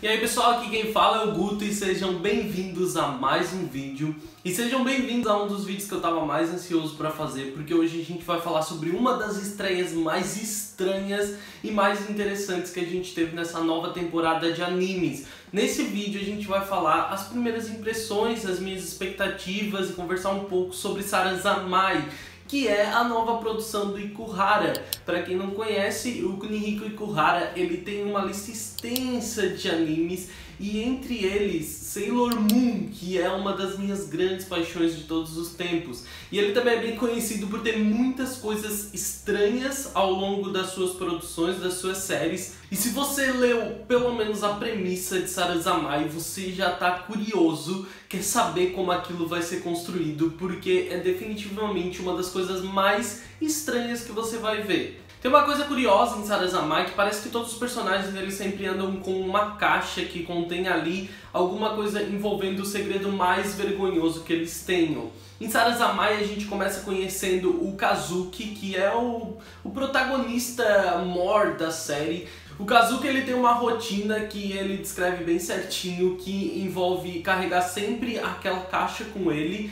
E aí pessoal, aqui quem fala é o Guto e sejam bem-vindos a mais um vídeo. E sejam bem-vindos a um dos vídeos que eu tava mais ansioso pra fazer, porque hoje a gente vai falar sobre uma das estreias mais estranhas e mais interessantes que a gente teve nessa nova temporada de animes. Nesse vídeo a gente vai falar as primeiras impressões, as minhas expectativas e conversar um pouco sobre Sarazanmai, que é a nova produção do Ikuhara. Para quem não conhece, o Kunihiko Ikuhara, ele tem uma lista extensa de animes e entre eles Sailor Moon, que é uma das minhas grandes paixões de todos os tempos. E ele também é bem conhecido por ter muitas coisas estranhas ao longo das suas produções, das suas séries. E se você leu pelo menos a premissa de Sarazanmai, você já tá curioso, quer saber como aquilo vai ser construído, porque é definitivamente uma das coisas mais estranhas que você vai ver. Tem uma coisa curiosa em Sarazanmai, que parece que todos os personagens eles sempre andam com uma caixa que contém ali alguma coisa envolvendo o segredo mais vergonhoso que eles tenham. Em Sarazanmai a gente começa conhecendo o Kazuki, que é o protagonista mor da série. O Kazuki ele tem uma rotina que ele descreve bem certinho, que envolve carregar sempre aquela caixa com ele,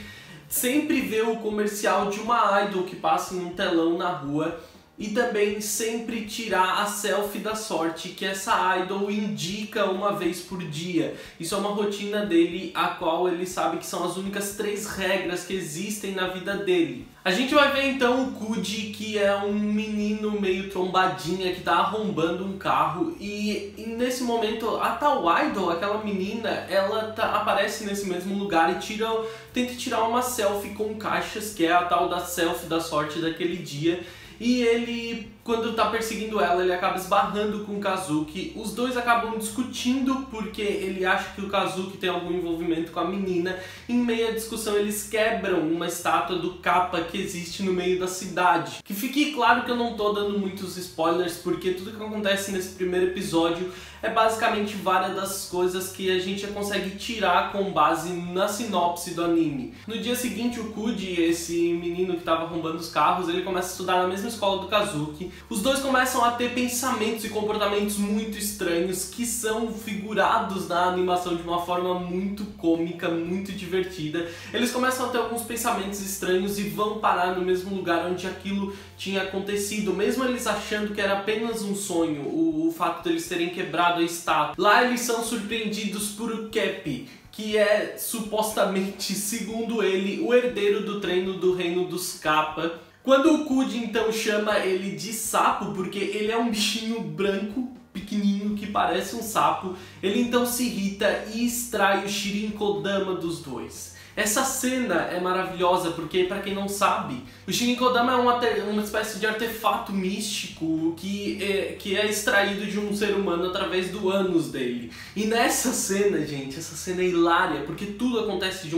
sempre ver o comercial de uma idol que passa em um telão na rua, e também sempre tirar a selfie da sorte que essa idol indica uma vez por dia. Isso é uma rotina dele, a qual ele sabe que são as únicas 3 regras que existem na vida dele. A gente vai ver então o Kuji, que é um menino meio trombadinha que tá arrombando um carro, e nesse momento a tal idol, aquela menina, ela aparece nesse mesmo lugar e tenta tirar uma selfie com caixas, que é a tal da selfie da sorte daquele dia. E ele, quando tá perseguindo ela, ele acaba esbarrando com o Kazuki. Os dois acabam discutindo porque ele acha que o Kazuki tem algum envolvimento com a menina. Em meio à discussão eles quebram uma estátua do Kappa que existe no meio da cidade. Que fique claro que eu não tô dando muitos spoilers, porque tudo que acontece nesse primeiro episódio é basicamente várias das coisas que a gente consegue tirar com base na sinopse do anime. No dia seguinte, o Kuji, esse menino que estava arrombando os carros, ele começa a estudar na mesma escola do Kazuki. Os dois começam a ter pensamentos e comportamentos muito estranhos que são figurados na animação de uma forma muito cômica, muito divertida. Eles começam a ter alguns pensamentos estranhos e vão parar no mesmo lugar onde aquilo tinha acontecido, mesmo eles achando que era apenas um sonho, o fato deles terem quebrado a estátua. Lá eles são surpreendidos por o Keppi, que é supostamente, segundo ele, o herdeiro do treino do reino dos Kappa. Quando o Kuji então chama ele de sapo, porque ele é um bichinho branco, pequenininho, que parece um sapo, ele então se irrita e extrai o Shirinkodama dos dois. Essa cena é maravilhosa porque, para quem não sabe, o Shirinkodama é uma espécie de artefato místico que é extraído de um ser humano através do ânus dele. E nessa cena, gente, essa cena é hilária, porque tudo acontece de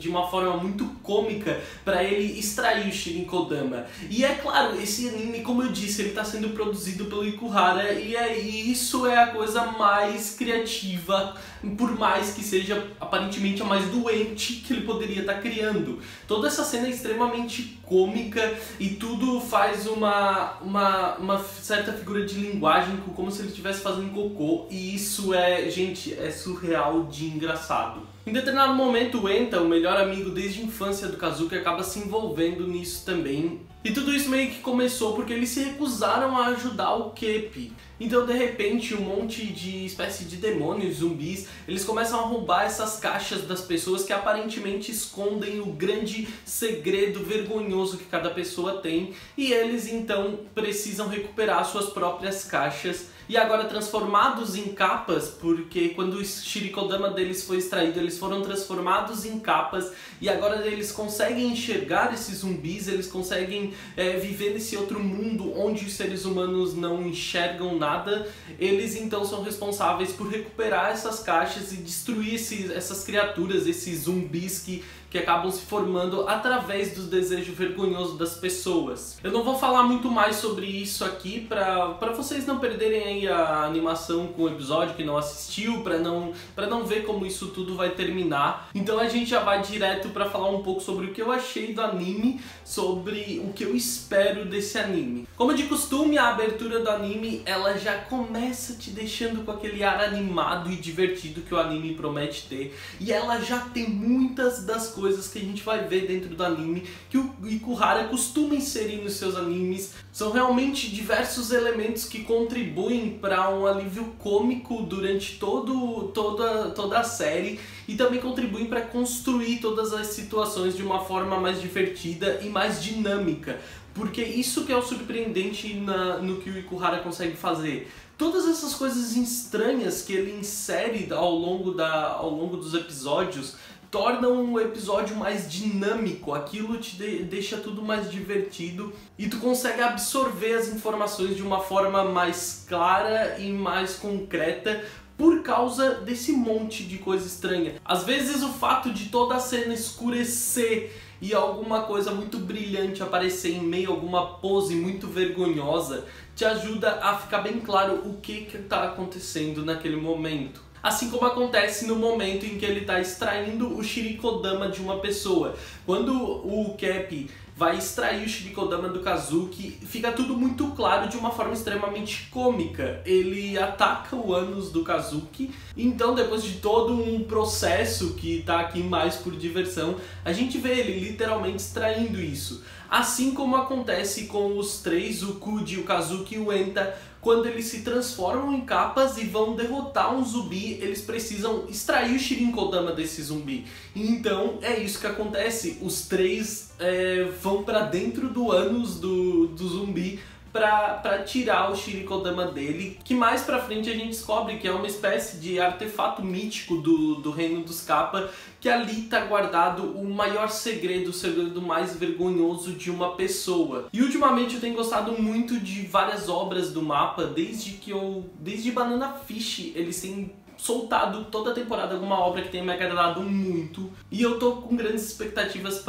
uma forma muito cômica para ele extrair o Shirinkodama. E é claro, esse anime, como eu disse, ele está sendo produzido pelo Ikuhara, e isso é a coisa mais criativa, por mais que seja aparentemente a mais doente que ele poderia estar criando. Toda essa cena é extremamente cômica e tudo faz uma certa figura de linguagem, como se ele estivesse fazendo cocô, e isso é, gente, é surreal de engraçado. Em determinado momento, o Enta, o melhor amigo desde a infância do Kazuki, acaba se envolvendo nisso também. E tudo isso meio que começou porque eles se recusaram a ajudar o Keppi. Então, de repente, um monte de espécie de demônios, zumbis, eles começam a roubar essas caixas das pessoas que aparentemente escondem o grande segredo vergonhoso que cada pessoa tem. E eles, então, precisam recuperar suas próprias caixas. E agora transformados em capas, porque quando o Shirikodama deles foi extraído, eles foram transformados em capas. E agora eles conseguem enxergar esses zumbis, eles conseguem viver nesse outro mundo onde os seres humanos não enxergam nada. Eles então são responsáveis por recuperar essas caixas e destruir essas criaturas, esses zumbis que que acabam se formando através do desejo vergonhoso das pessoas. Eu não vou falar muito mais sobre isso aqui para vocês não perderem aí a animação com o episódio, que não assistiu, para não ver como isso tudo vai terminar. Então a gente já vai direto para falar um pouco sobre o que eu achei do anime, sobre o que eu espero desse anime. Como de costume, a abertura do anime, ela já começa te deixando com aquele ar animado e divertido que o anime promete ter, e ela já tem muitas das coisas que a gente vai ver dentro do anime que o Ikuhara costuma inserir nos seus animes. São realmente diversos elementos que contribuem para um alívio cômico durante toda a série, e também contribuem para construir todas as situações de uma forma mais divertida e mais dinâmica, porque isso que é o surpreendente no que o Ikuhara consegue fazer. Todas essas coisas estranhas que ele insere ao longo dos episódios tornam o episódio mais dinâmico, aquilo te deixa tudo mais divertido e tu consegue absorver as informações de uma forma mais clara e mais concreta por causa desse monte de coisa estranha. Às vezes o fato de toda a cena escurecer e alguma coisa muito brilhante aparecer em meio a alguma pose muito vergonhosa te ajuda a ficar bem claro o que está acontecendo naquele momento. Assim como acontece no momento em que ele está extraindo o Shirikodama de uma pessoa. Quando o Cap vai extrair o Shirikodama do Kazuki, fica tudo muito claro de uma forma extremamente cômica. Ele ataca o ânus do Kazuki, então depois de todo um processo que está aqui mais por diversão, a gente vê ele literalmente extraindo isso. Assim como acontece com os três, o Kuji, o Kazuki e o Enta, quando eles se transformam em capas e vão derrotar um zumbi, eles precisam extrair o Shirikodama desse zumbi. Então é isso que acontece, os três vão para dentro do ânus do zumbi para tirar o Shirikodama dele, que mais pra frente a gente descobre que é uma espécie de artefato mítico do reino dos Kappa, que ali tá guardado o maior segredo, o segredo mais vergonhoso de uma pessoa. E ultimamente eu tenho gostado muito de várias obras do mapa, desde Banana Fish eles têm soltado toda a temporada alguma obra que tenha me agradado muito, e eu tô com grandes expectativas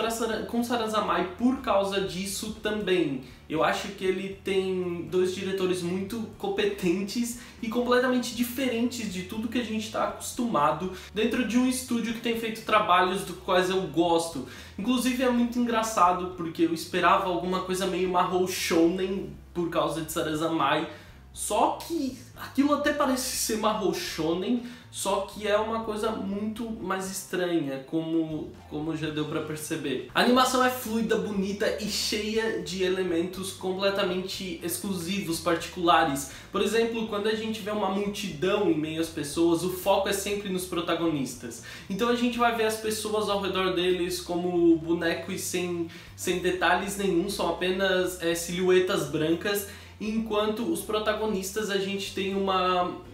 com Sarazamai por causa disso também. Eu acho que ele tem dois diretores muito competentes e completamente diferentes de tudo que a gente está acostumado dentro de um estúdio que tem feito trabalhos dos quais eu gosto. Inclusive é muito engraçado porque eu esperava alguma coisa meio Mahou Shounen por causa de Sarazamai, só que aquilo até parece ser Mahou Shonen, só que é uma coisa muito mais estranha, como já deu pra perceber. A animação é fluida, bonita e cheia de elementos completamente exclusivos, particulares. Por exemplo, quando a gente vê uma multidão em meio às pessoas, o foco é sempre nos protagonistas. Então a gente vai ver as pessoas ao redor deles como bonecos sem detalhes nenhum, são apenas silhuetas brancas, enquanto os protagonistas a gente tem uma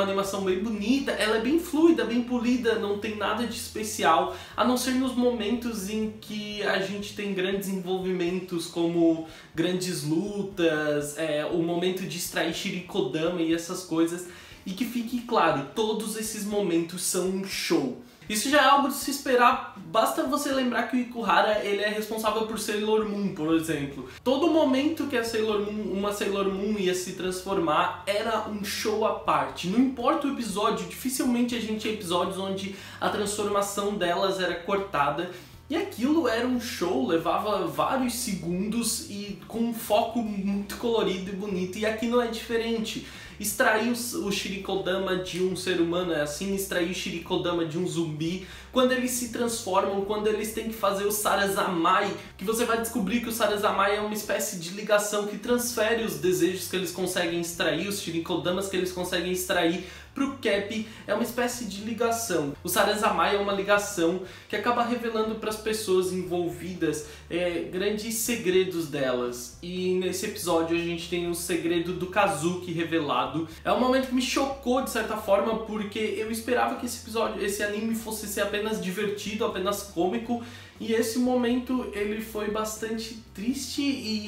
animação bem bonita, ela é bem fluida, bem polida, não tem nada de especial, a não ser nos momentos em que a gente tem grandes envolvimentos, como grandes lutas, o momento de extrair Shirikodama e essas coisas, e que fique claro, todos esses momentos são um show. Isso já é algo de se esperar, basta você lembrar que o Ikuhara ele é responsável por Sailor Moon, por exemplo. Todo momento que uma Sailor Moon ia se transformar era um show à parte. Não importa o episódio, dificilmente a gente tinha episódios onde a transformação delas era cortada. E aquilo era um show, levava vários segundos e com um foco muito colorido e bonito. E aqui não é diferente. Extrair o Shirikodama de um ser humano é assim, extrair o Shirikodama de um zumbi. Quando eles se transformam, quando eles têm que fazer o Sarazamai, que você vai descobrir que o Sarazamai é uma espécie de ligação que transfere os desejos que eles conseguem extrair, os Shirikodamas que eles conseguem extrair pro Cap, é uma espécie de ligação. O Sarazamai é uma ligação que acaba revelando para as pessoas envolvidas grandes segredos delas. E nesse episódio a gente tem o segredo do Kazuki revelado. É um momento que me chocou de certa forma, porque eu esperava que esse anime fosse ser apenas divertido, apenas cômico, e esse momento ele foi bastante triste e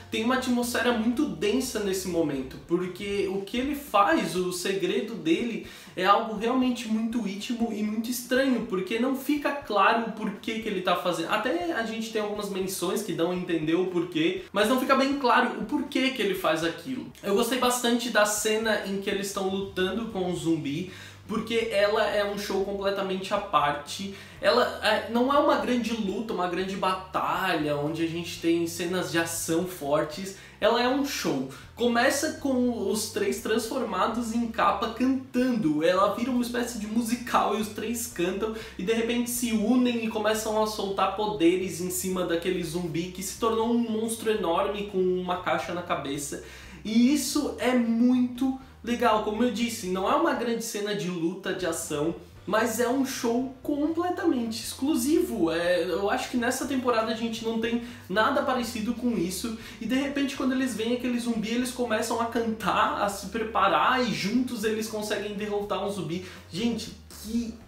tem uma atmosfera muito densa nesse momento, porque o que ele faz, o segredo enredo dele é algo realmente muito íntimo e muito estranho, porque não fica claro o porquê que ele tá fazendo. Até a gente tem algumas menções que dão a entender o porquê, mas não fica bem claro o porquê que ele faz aquilo. Eu gostei bastante da cena em que eles estão lutando com o zumbi, porque ela é um show completamente à parte. Ela não é uma grande luta, uma grande batalha, onde a gente tem cenas de ação fortes. Ela é um show. Começa com os três transformados em capa cantando. Ela vira uma espécie de musical e os três cantam e de repente se unem e começam a soltar poderes em cima daquele zumbi que se tornou um monstro enorme com uma caixa na cabeça. E isso é muito legal, como eu disse, não é uma grande cena de luta, de ação, mas é um show completamente exclusivo. Eu acho que nessa temporada a gente não tem nada parecido com isso, e de repente quando eles veem aquele zumbi, eles começam a cantar, a se preparar, e juntos eles conseguem derrotar um zumbi. Gente,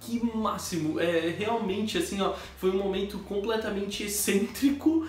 que máximo! Realmente assim, ó, foi um momento completamente excêntrico,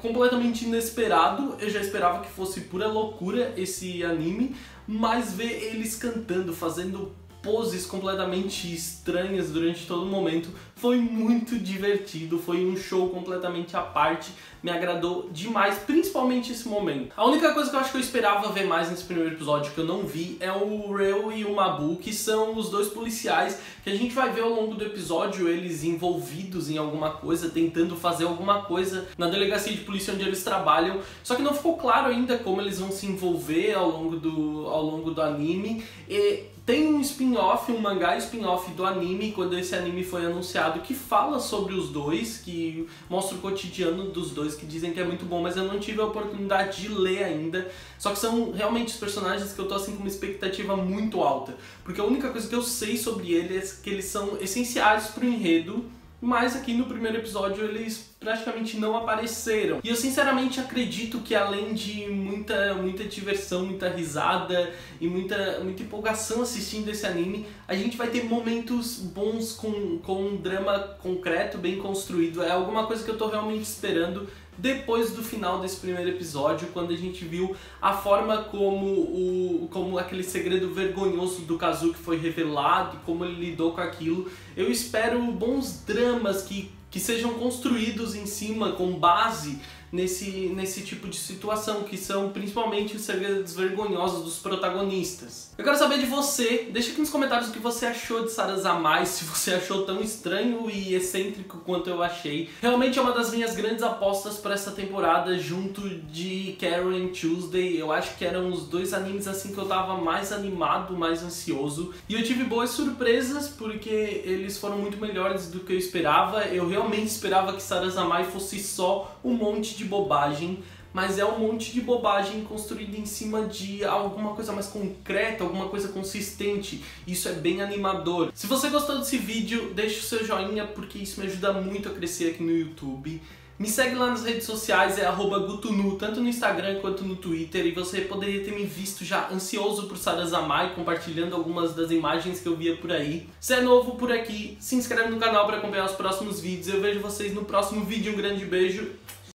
completamente inesperado. Eu já esperava que fosse pura loucura esse anime, mas ver eles cantando, fazendo poses completamente estranhas durante todo o momento foi muito divertido, foi um show completamente à parte, me agradou demais, principalmente esse momento. A única coisa que eu acho que eu esperava ver mais nesse primeiro episódio que eu não vi é o Reo e o Mabu, que são os dois policiais que a gente vai ver ao longo do episódio, eles envolvidos em alguma coisa, tentando fazer alguma coisa na delegacia de polícia onde eles trabalham, só que não ficou claro ainda como eles vão se envolver ao longo do anime. E tem um spin-off, um mangá spin-off do anime, quando esse anime foi anunciado, que fala sobre os dois, que mostra o cotidiano dos dois, que dizem que é muito bom, mas eu não tive a oportunidade de ler ainda. Só que são realmente os personagens que eu tô assim com uma expectativa muito alta, porque a única coisa que eu sei sobre eles é que eles são essenciais pro enredo, mas aqui no primeiro episódio eles praticamente não apareceram. E eu sinceramente acredito que além de muita diversão, muita risada e muita empolgação assistindo esse anime, a gente vai ter momentos bons com um drama concreto, bem construído. É alguma coisa que eu tô realmente esperando depois do final desse primeiro episódio, quando a gente viu a forma como aquele segredo vergonhoso do Kazuki foi revelado e como ele lidou com aquilo. Eu espero bons dramas que sejam construídos em cima, com base nesse tipo de situação, que são principalmente os segredos vergonhosos dos protagonistas. Eu quero saber de você, deixa aqui nos comentários o que você achou de Sarazamai, se você achou tão estranho e excêntrico quanto eu achei. Realmente é uma das minhas grandes apostas para essa temporada, junto de Carol and Tuesday. Eu acho que eram os dois animes assim que eu tava mais animado, mais ansioso. E eu tive boas surpresas, porque eles foram muito melhores do que eu esperava. Eu realmente esperava que Sarazamai fosse só um monte de bobagem, mas é um monte de bobagem construída em cima de alguma coisa mais concreta, alguma coisa consistente. Isso é bem animador. Se você gostou desse vídeo, deixa o seu joinha, porque isso me ajuda muito a crescer aqui no YouTube. Me segue lá nas redes sociais, é @gutunu, tanto no Instagram quanto no Twitter, e você poderia ter me visto já ansioso por Sarazamai, compartilhando algumas das imagens que eu via por aí. Se é novo por aqui, se inscreve no canal para acompanhar os próximos vídeos. Eu vejo vocês no próximo vídeo, um grande beijo.